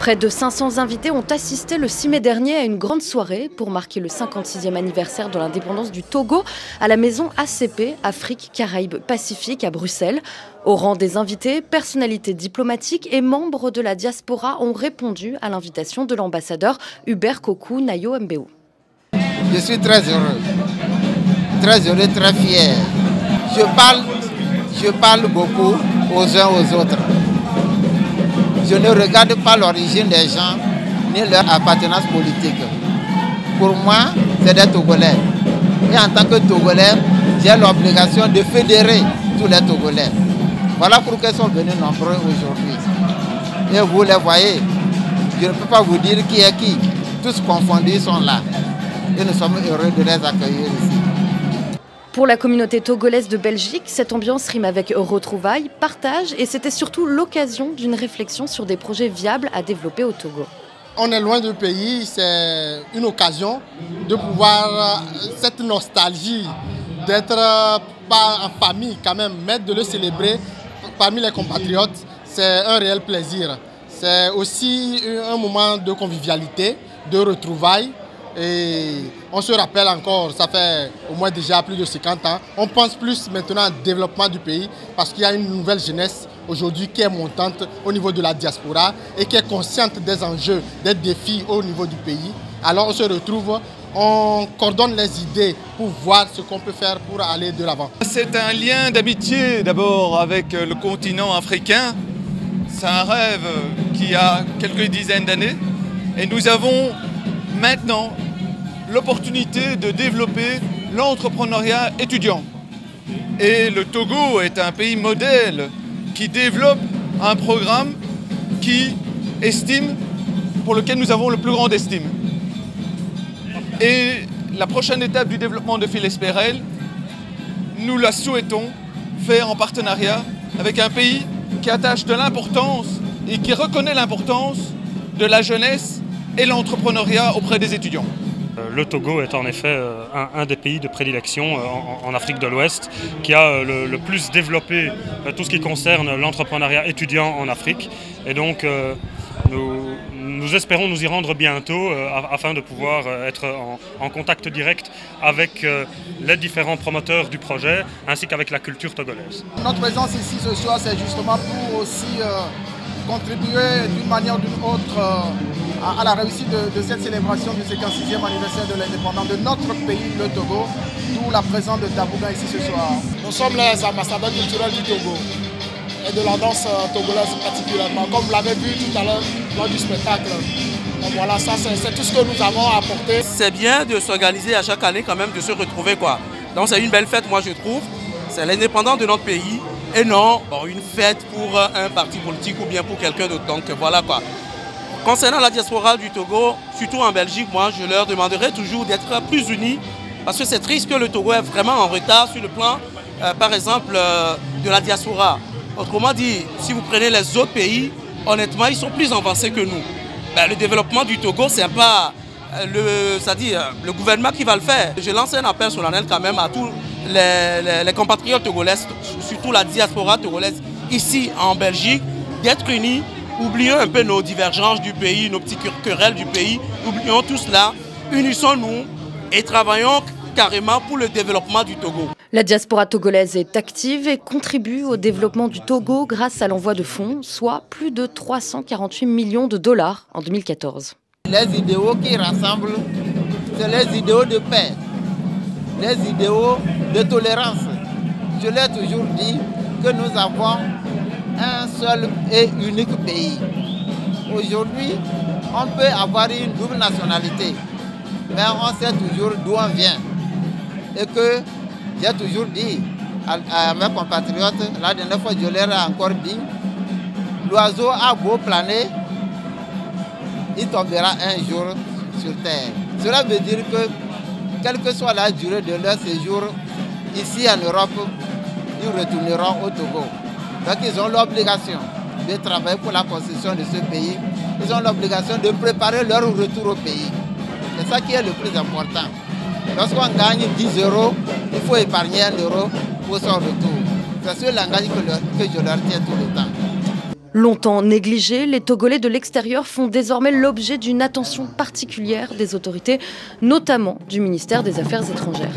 Près de 500 invités ont assisté le 6 mai dernier à une grande soirée pour marquer le 56e anniversaire de l'indépendance du Togo à la maison ACP, Afrique, Caraïbes, Pacifique, à Bruxelles. Au rang des invités, personnalités diplomatiques et membres de la diaspora ont répondu à l'invitation de l'ambassadeur Hubert Kokou Nayo Mbeo. Je suis très heureux, très fier. Je parle beaucoup aux uns aux autres. Je ne regarde pas l'origine des gens ni leur appartenance politique. Pour moi, c'est des Togolais. Et en tant que Togolais, j'ai l'obligation de fédérer tous les Togolais. Voilà pourquoi ils sont venus nombreux aujourd'hui. Et vous les voyez, je ne peux pas vous dire qui est qui. Tous confondus sont là. Et nous sommes heureux de les accueillir ici. Pour la communauté togolaise de Belgique, cette ambiance rime avec retrouvailles, partage et c'était surtout l'occasion d'une réflexion sur des projets viables à développer au Togo. On est loin du pays, c'est une occasion de pouvoir, cette nostalgie d'être pas en famille quand même, mais de le célébrer parmi les compatriotes, c'est un réel plaisir. C'est aussi un moment de convivialité, de retrouvailles. Et on se rappelle encore, ça fait au moins déjà plus de 50 ans, on pense plus maintenant au développement du pays parce qu'il y a une nouvelle jeunesse aujourd'hui qui est montante au niveau de la diaspora et qui est consciente des enjeux, des défis au niveau du pays. Alors on se retrouve, on coordonne les idées pour voir ce qu'on peut faire pour aller de l'avant. C'est un lien d'amitié d'abord avec le continent africain. C'est un rêve qui a quelques dizaines d'années et nous avons maintenant l'opportunité de développer l'entrepreneuriat étudiant. Et le Togo est un pays modèle qui développe un programme pour lequel nous avons le plus grande estime. Et la prochaine étape du développement de Phil Esperel, nous la souhaitons faire en partenariat avec un pays qui attache de l'importance et qui reconnaît l'importance de la jeunesse et l'entrepreneuriat auprès des étudiants. Le Togo est en effet un des pays de prédilection en Afrique de l'Ouest qui a le plus développé tout ce qui concerne l'entrepreneuriat étudiant en Afrique. Et donc nous espérons nous y rendre bientôt afin de pouvoir être en contact direct avec les différents promoteurs du projet ainsi qu'avec la culture togolaise. Notre présence ici ce soir, c'est justement pour aussi contribuer d'une manière ou d'une autre à la réussite de cette célébration du 56e anniversaire de l'indépendance de notre pays, le Togo, d'où la présence de Tabouga ici ce soir. Nous sommes les ambassadeurs culturels du Togo et de la danse togolaise particulièrement, comme vous l'avez vu tout à l'heure lors du spectacle. Donc voilà, ça c'est tout ce que nous avons apporté. C'est bien de s'organiser à chaque année quand même, de se retrouver quoi. Donc c'est une belle fête, moi je trouve. C'est l'indépendance de notre pays et non une fête pour un parti politique ou bien pour quelqu'un d'autre. Donc voilà quoi. Concernant la diaspora du Togo, surtout en Belgique, moi je leur demanderai toujours d'être plus unis parce que c'est triste que le Togo est vraiment en retard sur le plan, par exemple, de la diaspora. Autrement dit, si vous prenez les autres pays, honnêtement, ils sont plus avancés que nous. Le développement du Togo, c'est pas le gouvernement qui va le faire. Je lance un appel solennel quand même à tous les compatriotes togolais, surtout la diaspora togolaise ici en Belgique, d'être unis. Oublions un peu nos divergences du pays, nos petites querelles du pays. Oublions tout cela, unissons-nous et travaillons carrément pour le développement du Togo. La diaspora togolaise est active et contribue au développement du Togo grâce à l'envoi de fonds, soit plus de 348 millions de dollars en 2014. Les idéaux qui rassemblent, c'est les idéaux de paix, les idéaux de tolérance. Je l'ai toujours dit que nous avons un seul et unique pays. Aujourd'hui, on peut avoir une double nationalité, mais on sait toujours d'où on vient. Et que j'ai toujours dit à mes compatriotes, la dernière fois je leur ai encore dit, l'oiseau a beau planer, il tombera un jour sur terre. Cela veut dire que, quelle que soit la durée de leur séjour ici en Europe, ils retourneront au Togo. Donc ils ont l'obligation de travailler pour la construction de ce pays. Ils ont l'obligation de préparer leur retour au pays. C'est ça qui est le plus important. Lorsqu'on gagne 10 €, il faut épargner 1 € pour son retour. C'est ce langage que je leur tiens tout le temps. Longtemps négligés, les Togolais de l'extérieur font désormais l'objet d'une attention particulière des autorités, notamment du ministère des Affaires étrangères.